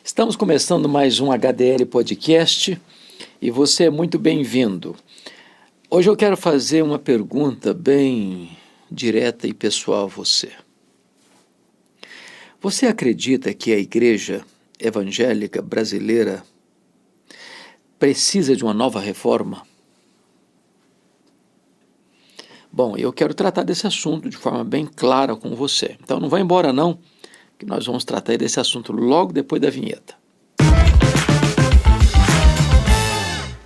Estamos começando mais um HDL Podcast e você é muito bem-vindo. Hoje eu quero fazer uma pergunta bem direta e pessoal a você. Você acredita que a igreja evangélica brasileira precisa de uma nova reforma? Bom, eu quero tratar desse assunto de forma bem clara com você. Então não vá embora não, que nós vamos tratar desse assunto logo depois da vinheta.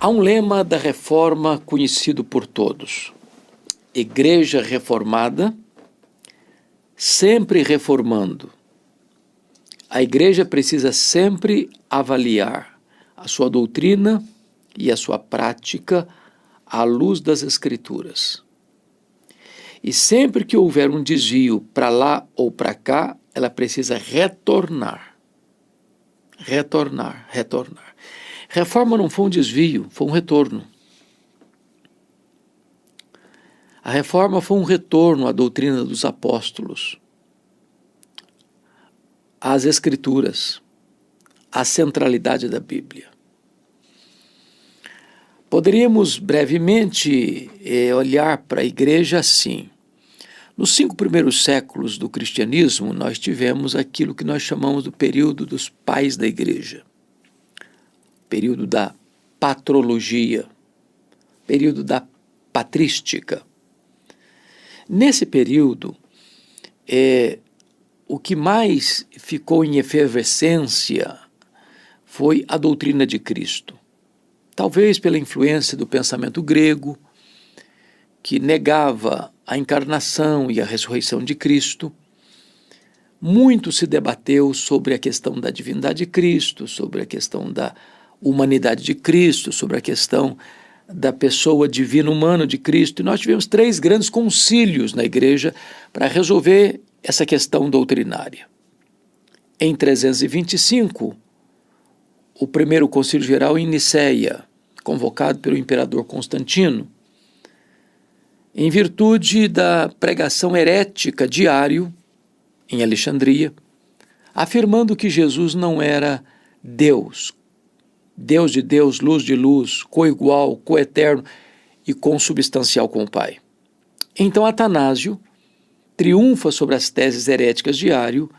Há um lema da reforma conhecido por todos: Igreja reformada, sempre reformando. A igreja precisa sempre avaliar a sua doutrina e a sua prática à luz das Escrituras. E sempre que houver um desvio para lá ou para cá, ela precisa retornar. Reforma não foi um desvio, foi um retorno. A reforma foi um retorno à doutrina dos apóstolos, às Escrituras, à centralidade da Bíblia. Poderíamos brevemente olhar para a igreja assim. Nos 5 primeiros séculos do cristianismo, nós tivemos aquilo que nós chamamos do período dos pais da igreja, período da patrologia, período da patrística. Nesse período, o que mais ficou em efervescência foi a doutrina de Cristo. Talvez pela influência do pensamento grego, que negava a encarnação e a ressurreição de Cristo. Muito se debateu sobre a questão da divindade de Cristo, sobre a questão da humanidade de Cristo, sobre a questão da pessoa divina-humana de Cristo. E nós tivemos 3 grandes concílios na igreja para resolver essa questão doutrinária. Em 325, o primeiro concílio geral em Nicéia, convocado pelo imperador Constantino, em virtude da pregação herética diário em Alexandria, afirmando que Jesus não era Deus, Deus de Deus, luz de luz, coigual, coeterno e consubstancial com o Pai. Então Atanásio triunfa sobre as teses heréticas de Ario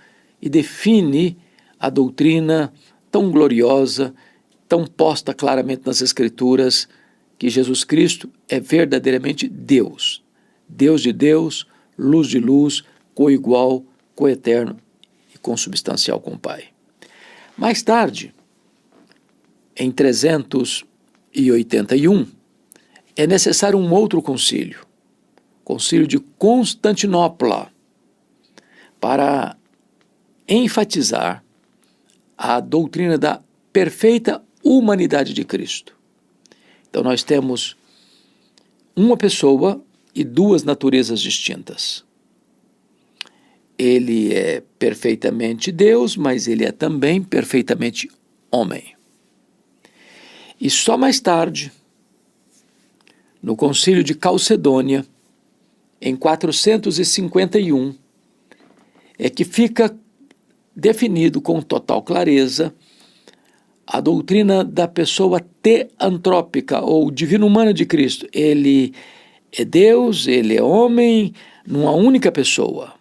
e define a doutrina tão gloriosa, tão posta claramente nas Escrituras, que Jesus Cristo é verdadeiramente Deus, Deus de Deus, luz de luz, coigual, coeterno e consubstancial com o Pai. Mais tarde, em 381, é necessário um outro concílio, concílio de Constantinopla, para enfatizar a doutrina da perfeita humanidade de Cristo. Então nós temos uma pessoa e 2 naturezas distintas. Ele é perfeitamente Deus, mas ele é também perfeitamente homem. E só mais tarde, no Concílio de Calcedônia, em 451, é que fica definido com total clareza a doutrina da pessoa teantrópica, ou divino-humana de Cristo. Ele é Deus, ele é homem, numa única pessoa.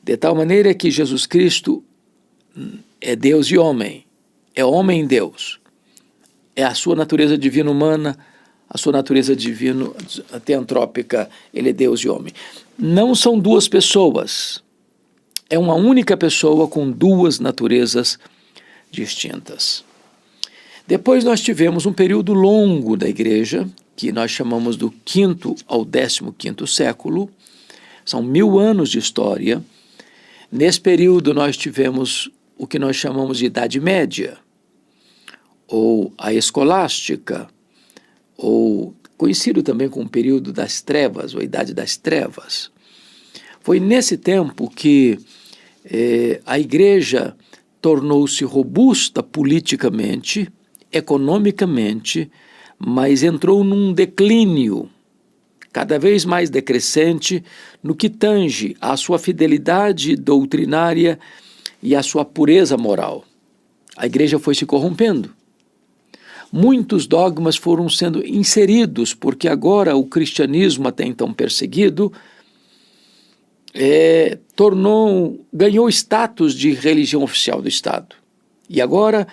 De tal maneira que Jesus Cristo é Deus e homem, é homem em Deus. É a sua natureza divino-humana, a sua natureza divino-teantrópica, ele é Deus e homem. Não são 2 pessoas, é uma única pessoa com 2 naturezas distintas. Depois nós tivemos um período longo da igreja, que nós chamamos do 5º ao 15º século, são 1000 anos de história. Nesse período nós tivemos o que nós chamamos de Idade Média, ou a Escolástica, ou conhecido também como o período das trevas, ou a Idade das Trevas. Foi nesse tempo que a igreja tornou-se robusta politicamente, economicamente, mas entrou num declínio cada vez mais decrescente no que tange à sua fidelidade doutrinária e à sua pureza moral. A igreja foi se corrompendo. Muitos dogmas foram sendo inseridos, porque agora o cristianismo, até então perseguido, ganhou status de religião oficial do Estado. E agora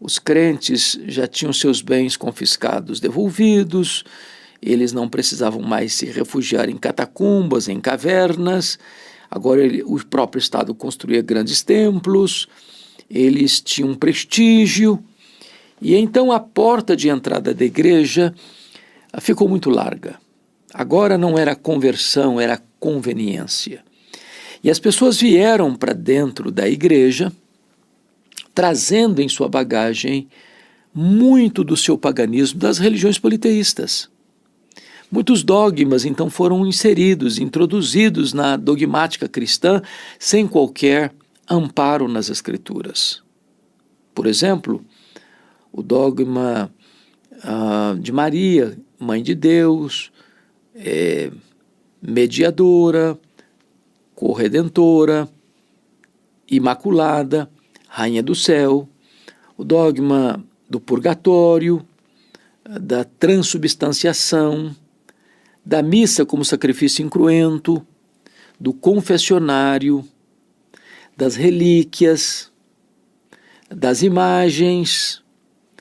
os crentes já tinham seus bens confiscados, devolvidos, eles não precisavam mais se refugiar em catacumbas, em cavernas, agora o próprio Estado construía grandes templos, eles tinham prestígio, e então a porta de entrada da igreja ficou muito larga. Agora não era conversão, era conveniência. E as pessoas vieram para dentro da igreja, trazendo em sua bagagem muito do seu paganismo das religiões politeístas. Muitos dogmas, então, foram inseridos, introduzidos na dogmática cristã, sem qualquer amparo nas Escrituras. Por exemplo, o dogma de Maria, Mãe de Deus, mediadora, corredentora, imaculada, Rainha do Céu, o dogma do purgatório, da transubstanciação, da missa como sacrifício incruento, do confessionário, das relíquias, das imagens,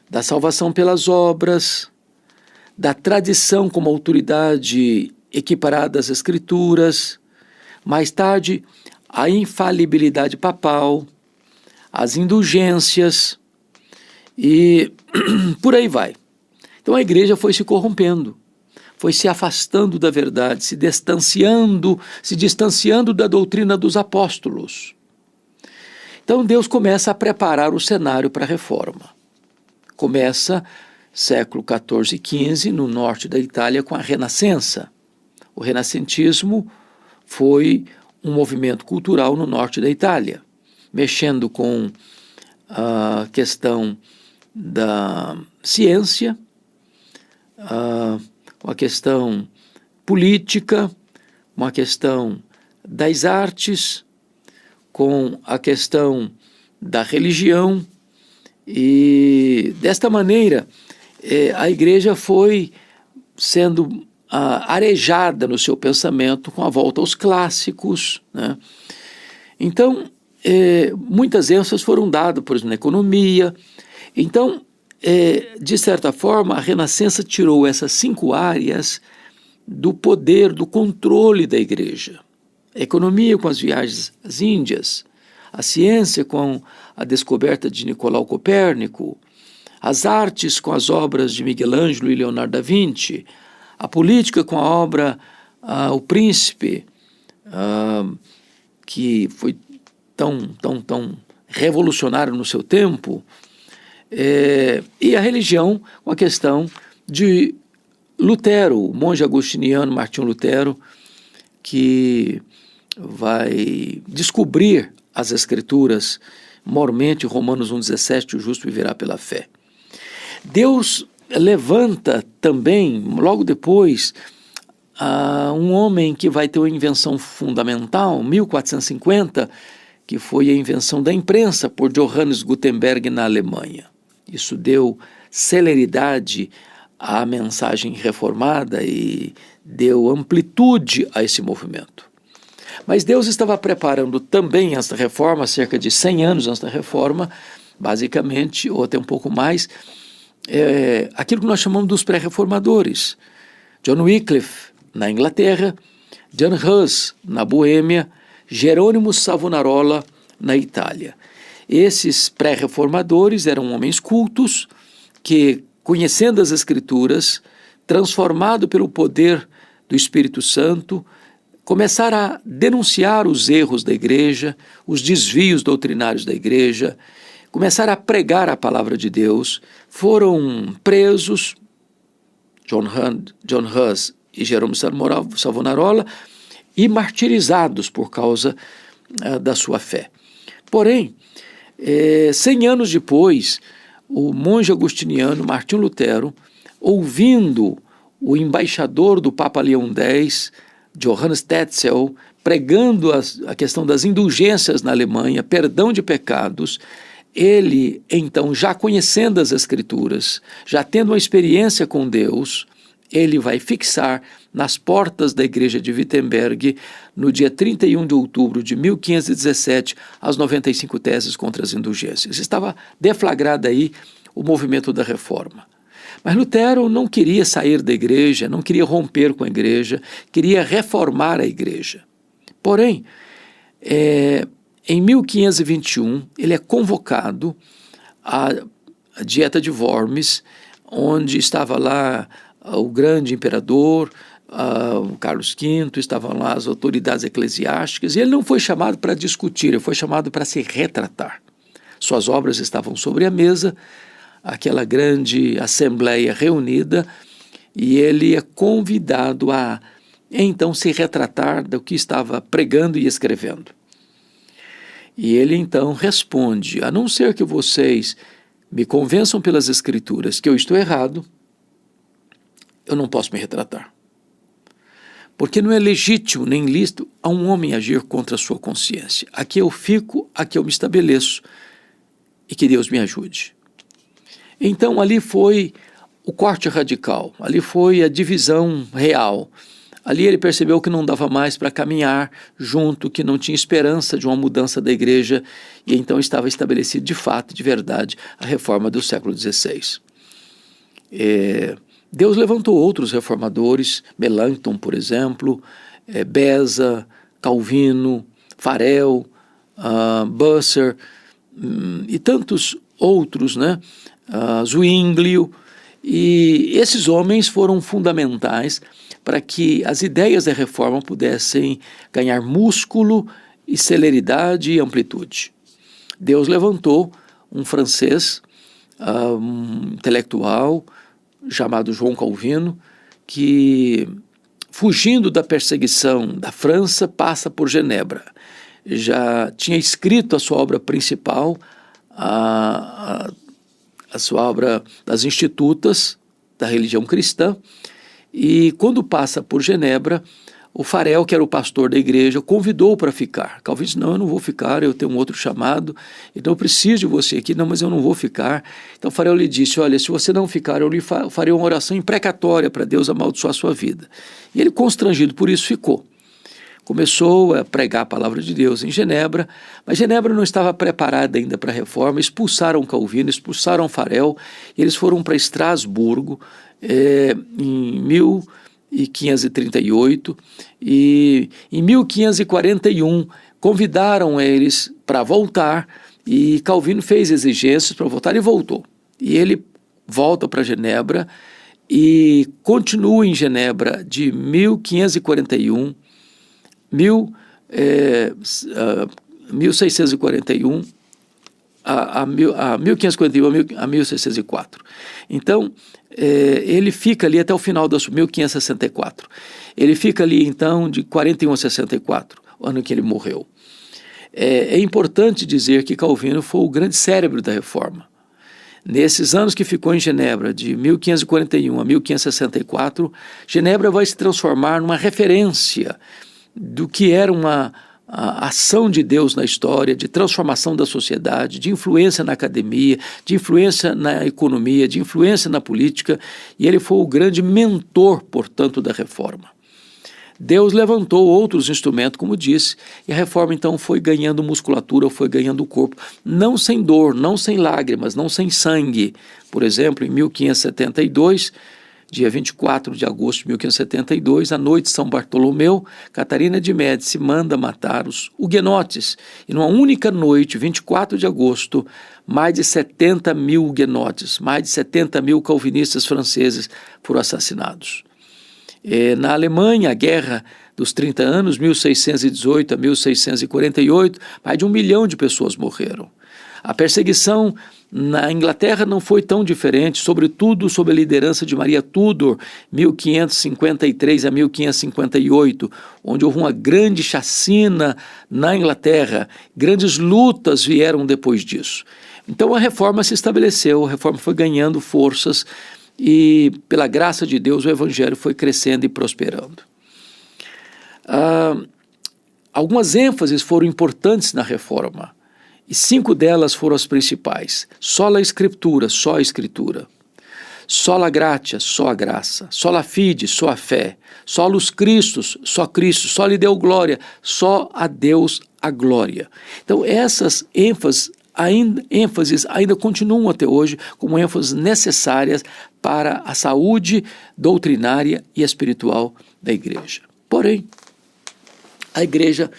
da salvação pelas obras, da tradição como autoridade equiparada às Escrituras, mais tarde a infalibilidade papal, as indulgências e por aí vai. Então a igreja foi se corrompendo, foi se afastando da verdade, se distanciando da doutrina dos apóstolos. Então Deus começa a preparar o cenário para a reforma. Começa século XIV e XV, no norte da Itália, com a Renascença. O renascentismo foi um movimento cultural no norte da Itália, mexendo com a questão da ciência, com a questão política, com a questão das artes, com a questão da religião, e desta maneira a igreja foi sendo arejada no seu pensamento com a volta aos clássicos, né? Então, muitas ênfases foram dadas, por exemplo, na economia. Então, de certa forma, a Renascença tirou essas 5 áreas do poder, do controle da igreja. A economia com as viagens às Índias, a ciência com a descoberta de Nicolau Copérnico, as artes com as obras de Miguel Ângelo e Leonardo da Vinci, a política com a obra O Príncipe, que foi tão revolucionário no seu tempo, e a religião com a questão de Lutero, o monge agostiniano Martinho Lutero, que vai descobrir as Escrituras mormente, Romanos 1,17, o justo viverá pela fé. Deus levanta também, logo depois, um homem que vai ter uma invenção fundamental, 1450, que foi a invenção da imprensa por Johannes Gutenberg na Alemanha. Isso deu celeridade à mensagem reformada e deu amplitude a esse movimento. Mas Deus estava preparando também esta reforma, cerca de 100 anos antes da reforma, basicamente, ou até um pouco mais, aquilo que nós chamamos dos pré-reformadores. John Wycliffe, na Inglaterra, Jan Hus, na Boêmia, Jerônimo Savonarola, na Itália. Esses pré-reformadores eram homens cultos que, conhecendo as Escrituras, transformado pelo poder do Espírito Santo, começaram a denunciar os erros da igreja, os desvios doutrinários da igreja, começaram a pregar a palavra de Deus, foram presos, John Hus e Jerônimo Savonarola, e martirizados por causa da sua fé. Porém, 100 anos depois, o monge agostiniano Martinho Lutero, ouvindo o embaixador do Papa Leão X, Johannes Tetzel, pregando a questão das indulgências na Alemanha, perdão de pecados, ele, então, já conhecendo as Escrituras, já tendo uma experiência com Deus, ele vai fixar nas portas da igreja de Wittenberg, no dia 31 de outubro de 1517, as 95 teses contra as indulgências. Estava deflagrado aí o movimento da reforma. Mas Lutero não queria sair da igreja, não queria romper com a igreja, queria reformar a igreja. Porém, em 1521, ele é convocado à Dieta de Worms, onde estava lá o grande imperador, o Carlos V, estavam lá as autoridades eclesiásticas, e ele não foi chamado para discutir, ele foi chamado para se retratar. Suas obras estavam sobre a mesa, aquela grande assembleia reunida, e ele é convidado a, então, se retratar do que estava pregando e escrevendo. E ele, então, responde: a não ser que vocês me convençam pelas Escrituras que eu estou errado, eu não posso me retratar. Porque não é legítimo nem lícito a um homem agir contra a sua consciência. Aqui eu fico, aqui eu me estabeleço, e que Deus me ajude. Então ali foi o corte radical, ali foi a divisão real. Ali ele percebeu que não dava mais para caminhar junto, que não tinha esperança de uma mudança da igreja, e então estava estabelecido de fato, de verdade, a reforma do século XVI. Deus levantou outros reformadores, Melanchthon, por exemplo, Beza, Calvino, Farel, Busser e tantos outros, né? Zwinglio, e esses homens foram fundamentais para que as ideias da reforma pudessem ganhar músculo e celeridade e amplitude. Deus levantou um francês, um intelectual, chamado João Calvino, que, fugindo da perseguição da França, passa por Genebra. Já tinha escrito a sua obra principal, a sua obra das Institutas da religião cristã, e quando passa por Genebra, o Farel, que era o pastor da igreja, convidou-o para ficar. Calvino disse: não, eu não vou ficar, eu tenho um outro chamado, então eu preciso de você aqui. Não, mas eu não vou ficar. Então Farel lhe disse: olha, se você não ficar, eu lhe farei uma oração imprecatória para Deus amaldiçoar a sua vida. E ele, constrangido por isso, ficou. Começou a pregar a palavra de Deus em Genebra, mas Genebra não estava preparada ainda para a reforma. Expulsaram Calvino, expulsaram Farel, e eles foram para Estrasburgo em 1538, e em 1541 convidaram eles para voltar, e Calvino fez exigências para voltar e voltou. E ele volta para Genebra e continua em Genebra de 1541, 1641 a 1541 a 1604. Então, ele fica ali até o final da 1564. Ele fica ali, então, de 41 a 64, o ano que ele morreu. É importante dizer que Calvino foi o grande cérebro da reforma. Nesses anos que ficou em Genebra, de 1541 a 1564, Genebra vai se transformar numa referência do que era a ação de Deus na história, de transformação da sociedade, de influência na academia, de influência na economia, de influência na política, e ele foi o grande mentor, portanto, da reforma. Deus levantou outros instrumentos, como disse, e a reforma então foi ganhando musculatura, foi ganhando corpo, não sem dor, não sem lágrimas, não sem sangue. Por exemplo, em 1572, dia 24 de agosto de 1572, à noite de São Bartolomeu, Catarina de Médici manda matar os huguenotes. E numa única noite, 24 de agosto, mais de 70 mil huguenotes, mais de 70 mil calvinistas franceses foram assassinados. Na Alemanha, a Guerra dos 30 anos, 1618 a 1648, mais de 1 milhão de pessoas morreram. A perseguição na Inglaterra não foi tão diferente, sobretudo sob a liderança de Maria Tudor, 1553 a 1558, onde houve uma grande chacina na Inglaterra. Grandes lutas vieram depois disso. Então a reforma se estabeleceu, a reforma foi ganhando forças e, pela graça de Deus, o evangelho foi crescendo e prosperando. Algumas ênfases foram importantes na reforma. E 5 delas foram as principais. Sola Escritura, só a Escritura. Sola Gratia, só a graça. Sola Fide, só a fé. Solus Christus, só Cristo. Só lhe deu glória, só a Deus a glória. Então essas ênfases ainda continuam até hoje como ênfases necessárias para a saúde doutrinária e espiritual da igreja. Porém, a igreja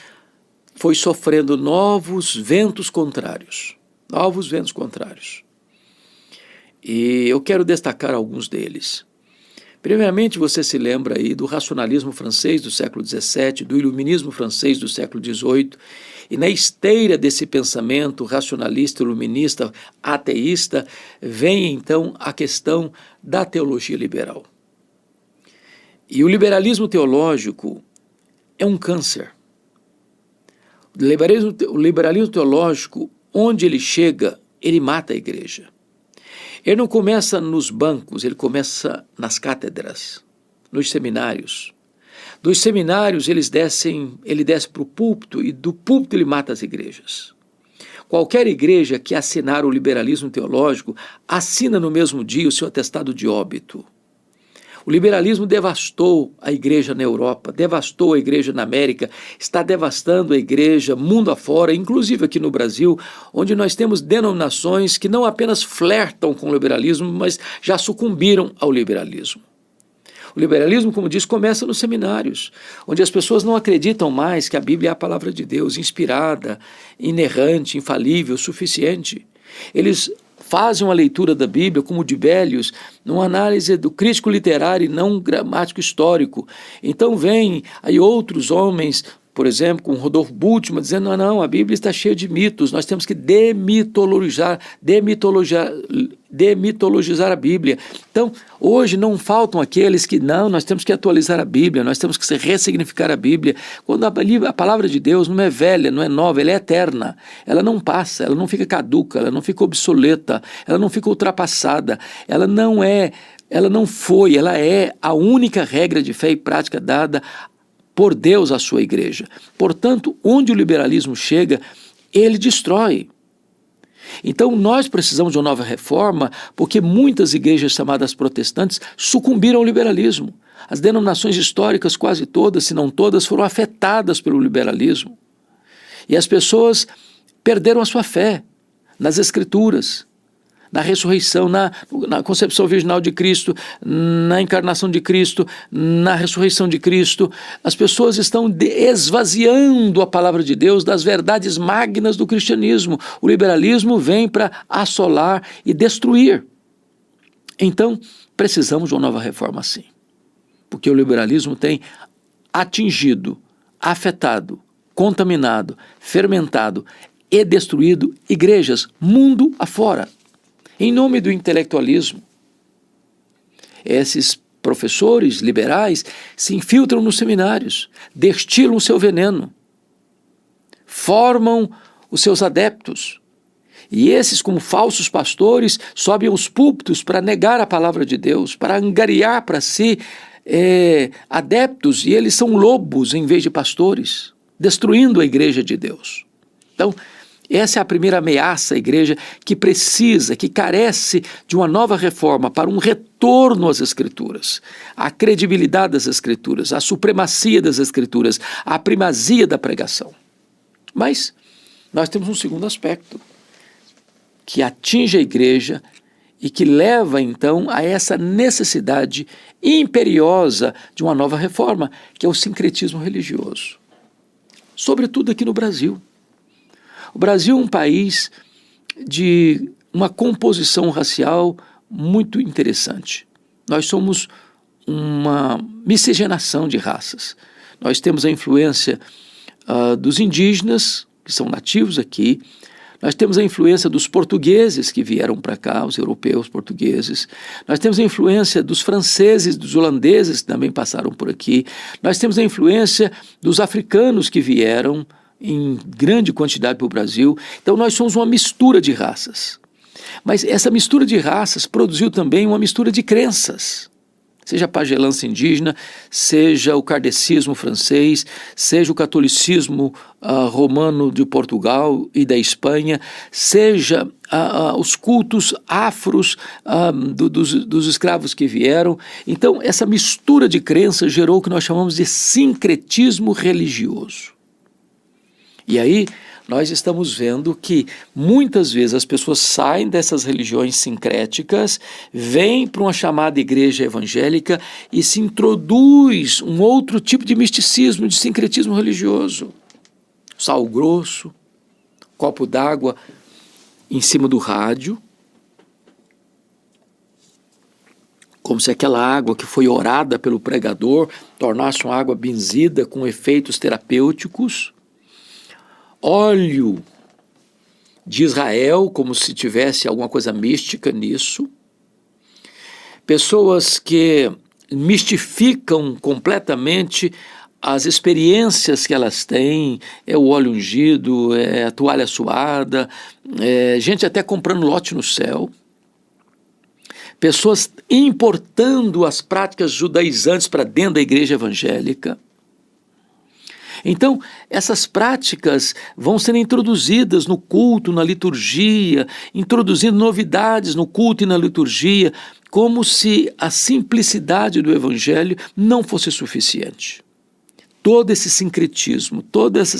foi sofrendo novos ventos contrários. E eu quero destacar alguns deles. Primeiramente, você se lembra aí do racionalismo francês do século XVII, do iluminismo francês do século XVIII, e na esteira desse pensamento racionalista, iluminista, ateísta, vem então a questão da teologia liberal. E o liberalismo teológico é um câncer. O liberalismo teológico, onde ele chega, ele mata a igreja. Ele não começa nos bancos, ele começa nas cátedras, nos seminários. Dos seminários ele desce para o púlpito e do púlpito ele mata as igrejas. Qualquer igreja que assinar o liberalismo teológico assina no mesmo dia o seu atestado de óbito. O liberalismo devastou a igreja na Europa, devastou a igreja na América, está devastando a igreja mundo afora, inclusive aqui no Brasil, onde nós temos denominações que não apenas flertam com o liberalismo, mas já sucumbiram ao liberalismo. O liberalismo, como diz, começa nos seminários, onde as pessoas não acreditam mais que a Bíblia é a palavra de Deus, inspirada, inerrante, infalível, suficiente. Eles fazem uma leitura da Bíblia, como o de Bélios, numa análise do crítico literário e não gramático histórico. Então vem aí outros homens, por exemplo, com Rodolfo Bultmann, dizendo, não, a Bíblia está cheia de mitos, nós temos que demitologizar a Bíblia. Então, hoje não faltam aqueles que, não, nós temos que atualizar a Bíblia, nós temos que ressignificar a Bíblia, quando a palavra de Deus não é velha, não é nova, ela é eterna, ela não passa, ela não fica caduca, ela não fica obsoleta, ela não fica ultrapassada, ela não é a única regra de fé e prática dada por Deus à sua igreja. Portanto, onde o liberalismo chega, ele destrói. Então nós precisamos de uma nova reforma, porque muitas igrejas chamadas protestantes sucumbiram ao liberalismo. As denominações históricas, quase todas, se não todas, foram afetadas pelo liberalismo. E as pessoas perderam a sua fé nas Escrituras, na ressurreição, na concepção virginal de Cristo, na encarnação de Cristo, na ressurreição de Cristo. As pessoas estão esvaziando a palavra de Deus das verdades magnas do cristianismo. O liberalismo vem para assolar e destruir. Então, precisamos de uma nova reforma assim, porque o liberalismo tem atingido, afetado, contaminado, fermentado e destruído igrejas mundo afora. Em nome do intelectualismo, esses professores liberais se infiltram nos seminários, destilam o seu veneno, formam os seus adeptos. E esses, como falsos pastores, sobem aos púlpitos para negar a palavra de Deus, para angariar para si adeptos, e eles são lobos em vez de pastores, destruindo a igreja de Deus. Então, essa é a primeira ameaça à igreja que precisa, que carece de uma nova reforma para um retorno às Escrituras, à credibilidade das Escrituras, à supremacia das Escrituras, à primazia da pregação. Mas nós temos um segundo aspecto que atinge a igreja e que leva então a essa necessidade imperiosa de uma nova reforma, que é o sincretismo religioso. Sobretudo aqui no Brasil. O Brasil é um país de uma composição racial muito interessante. Nós somos uma miscigenação de raças. Nós temos a influência dos indígenas, que são nativos aqui. Nós temos a influência dos portugueses que vieram para cá, os europeus portugueses. Nós temos a influência dos franceses, dos holandeses que também passaram por aqui. Nós temos a influência dos africanos que vieram em grande quantidade para o Brasil. Então nós somos uma mistura de raças. Mas essa mistura de raças produziu também uma mistura de crenças. Seja a pagelança indígena, seja o kardecismo francês, seja o catolicismo romano de Portugal e da Espanha, seja os cultos afros dos escravos que vieram. Então, essa mistura de crenças gerou o que nós chamamos de sincretismo religioso. E aí, nós estamos vendo que muitas vezes as pessoas saem dessas religiões sincréticas, vêm para uma chamada igreja evangélica e se introduz um outro tipo de misticismo, de sincretismo religioso. Sal grosso, copo d'água em cima do rádio, como se aquela água que foi orada pelo pregador tornasse uma água benzida com efeitos terapêuticos. Óleo de Israel, como se tivesse alguma coisa mística nisso. Pessoas que mistificam completamente as experiências que elas têm, é o óleo ungido, é a toalha suada, gente até comprando lote no céu. Pessoas importando as práticas judaizantes para dentro da igreja evangélica. Então, essas práticas vão sendo introduzidas no culto, na liturgia, introduzindo novidades no culto e na liturgia, como se a simplicidade do evangelho não fosse suficiente. Todo esse sincretismo, todos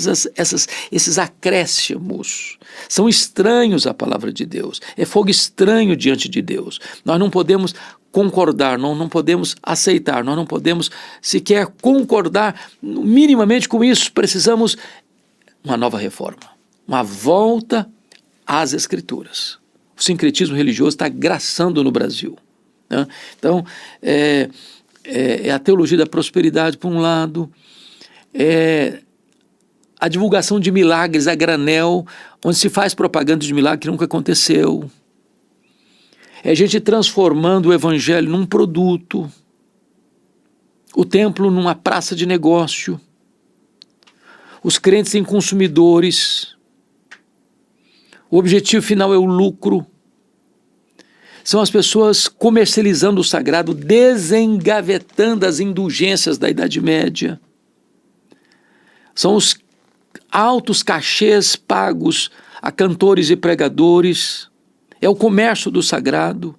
esses acréscimos são estranhos à palavra de Deus. É fogo estranho diante de Deus. Nós não podemos concordar, não podemos aceitar, nós não podemos sequer concordar minimamente com isso. Precisamos uma nova reforma, uma volta às Escrituras. O sincretismo religioso está graçando no Brasil, né? Então, é a teologia da prosperidade por um lado, a divulgação de milagres a granel, onde se faz propaganda de milagre que nunca aconteceu. É a gente transformando o evangelho num produto, o templo numa praça de negócio, os crentes em consumidores, o objetivo final é o lucro. São as pessoas comercializando o sagrado, desengavetando as indulgências da Idade Média. São os altos cachês pagos a cantores e pregadores, é o comércio do sagrado.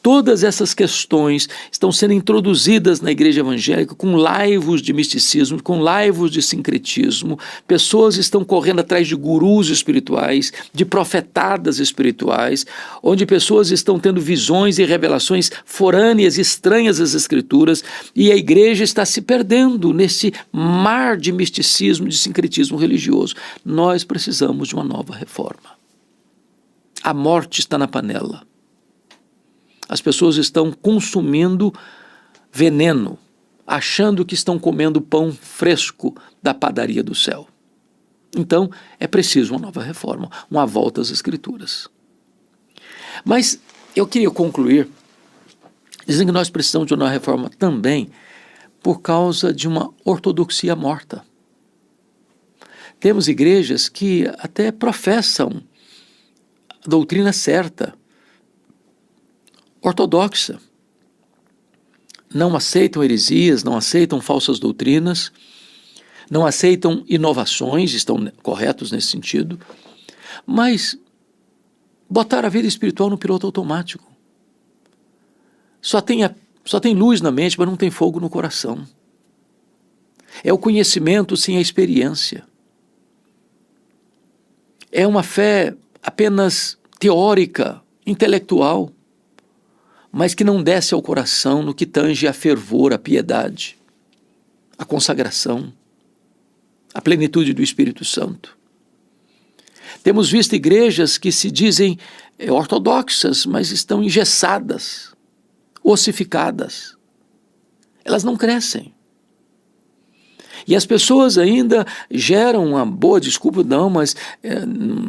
Todas essas questões estão sendo introduzidas na igreja evangélica com laivos de misticismo, com laivos de sincretismo. Pessoas estão correndo atrás de gurus espirituais, de profetadas espirituais, onde pessoas estão tendo visões e revelações forâneas, estranhas às Escrituras, e a igreja está se perdendo nesse mar de misticismo, de sincretismo religioso. Nós precisamos de uma nova reforma. A morte está na panela. As pessoas estão consumindo veneno, achando que estão comendo pão fresco da padaria do céu. Então, é preciso uma nova reforma, uma volta às Escrituras. Mas eu queria concluir dizendo que nós precisamos de uma nova reforma também por causa de uma ortodoxia morta. Temos igrejas que até professam a doutrina certa, ortodoxa, não aceitam heresias, não aceitam falsas doutrinas, não aceitam inovações, estão corretos nesse sentido, mas botaram a vida espiritual no piloto automático. Só tem luz na mente, mas não tem fogo no coração. É o conhecimento sem a experiência. É uma fé apenas teórica, intelectual, mas que não desce ao coração no que tange a fervor, a piedade, a consagração, a plenitude do Espírito Santo. Temos visto igrejas que se dizem ortodoxas, mas estão engessadas, ossificadas. Elas não crescem. E as pessoas ainda geram uma boa desculpa, não, mas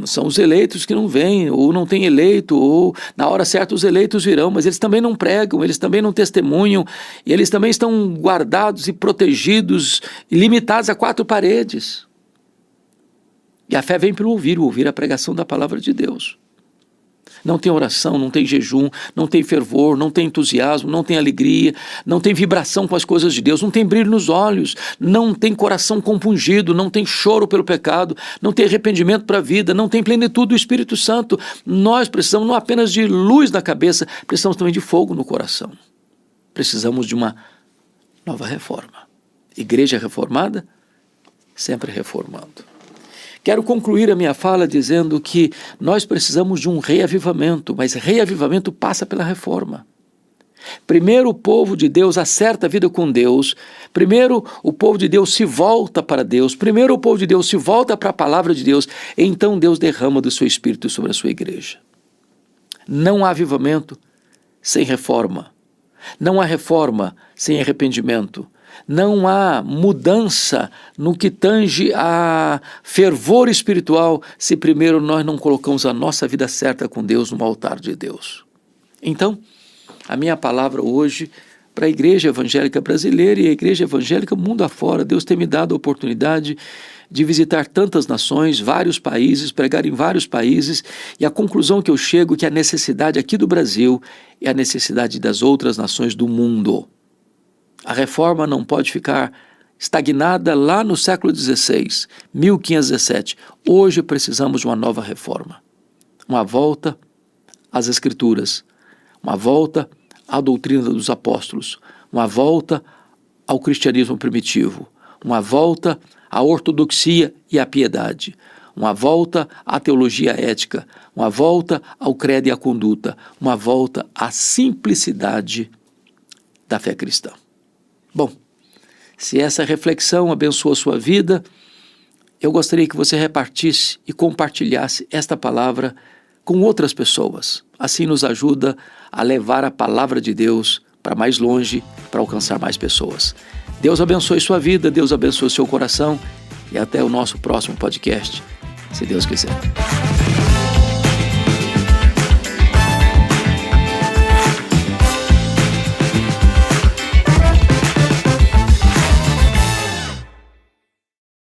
são os eleitos que não vêm, ou não tem eleito, ou na hora certa os eleitos virão, mas eles também não pregam, eles também não testemunham, e eles também estão guardados e protegidos, e limitados a 4 paredes. E a fé vem pelo ouvir a pregação da palavra de Deus. Não tem oração, não tem jejum, não tem fervor, não tem entusiasmo, não tem alegria, não tem vibração com as coisas de Deus, não tem brilho nos olhos, não tem coração compungido, não tem choro pelo pecado, não tem arrependimento para a vida, não tem plenitude do Espírito Santo. Nós precisamos não apenas de luz na cabeça, precisamos também de fogo no coração. Precisamos de uma nova reforma. Igreja reformada, sempre reformando. Quero concluir a minha fala dizendo que nós precisamos de um reavivamento, mas reavivamento passa pela reforma. Primeiro o povo de Deus acerta a vida com Deus, primeiro o povo de Deus se volta para Deus, primeiro o povo de Deus se volta para a palavra de Deus, então Deus derrama do seu Espírito sobre a sua igreja. Não há avivamento sem reforma, não há reforma sem arrependimento. Não há mudança no que tange a fervor espiritual se primeiro nós não colocamos a nossa vida certa com Deus no altar de Deus. Então, a minha palavra hoje para a Igreja Evangélica Brasileira e a Igreja Evangélica mundo afora, Deus tem me dado a oportunidade de visitar tantas nações, vários países, pregar em vários países, e a conclusão que eu chego é que a necessidade aqui do Brasil é a necessidade das outras nações do mundo. A reforma não pode ficar estagnada lá no século XVI, 1517. Hoje precisamos de uma nova reforma. Uma volta às Escrituras, uma volta à doutrina dos apóstolos, uma volta ao cristianismo primitivo, uma volta à ortodoxia e à piedade, uma volta à teologia ética, uma volta ao credo e à conduta, uma volta à simplicidade da fé cristã. Bom, se essa reflexão abençoa a sua vida, eu gostaria que você repartisse e compartilhasse esta palavra com outras pessoas. Assim nos ajuda a levar a palavra de Deus para mais longe, para alcançar mais pessoas. Deus abençoe sua vida, Deus abençoe seu coração e até o nosso próximo podcast, se Deus quiser.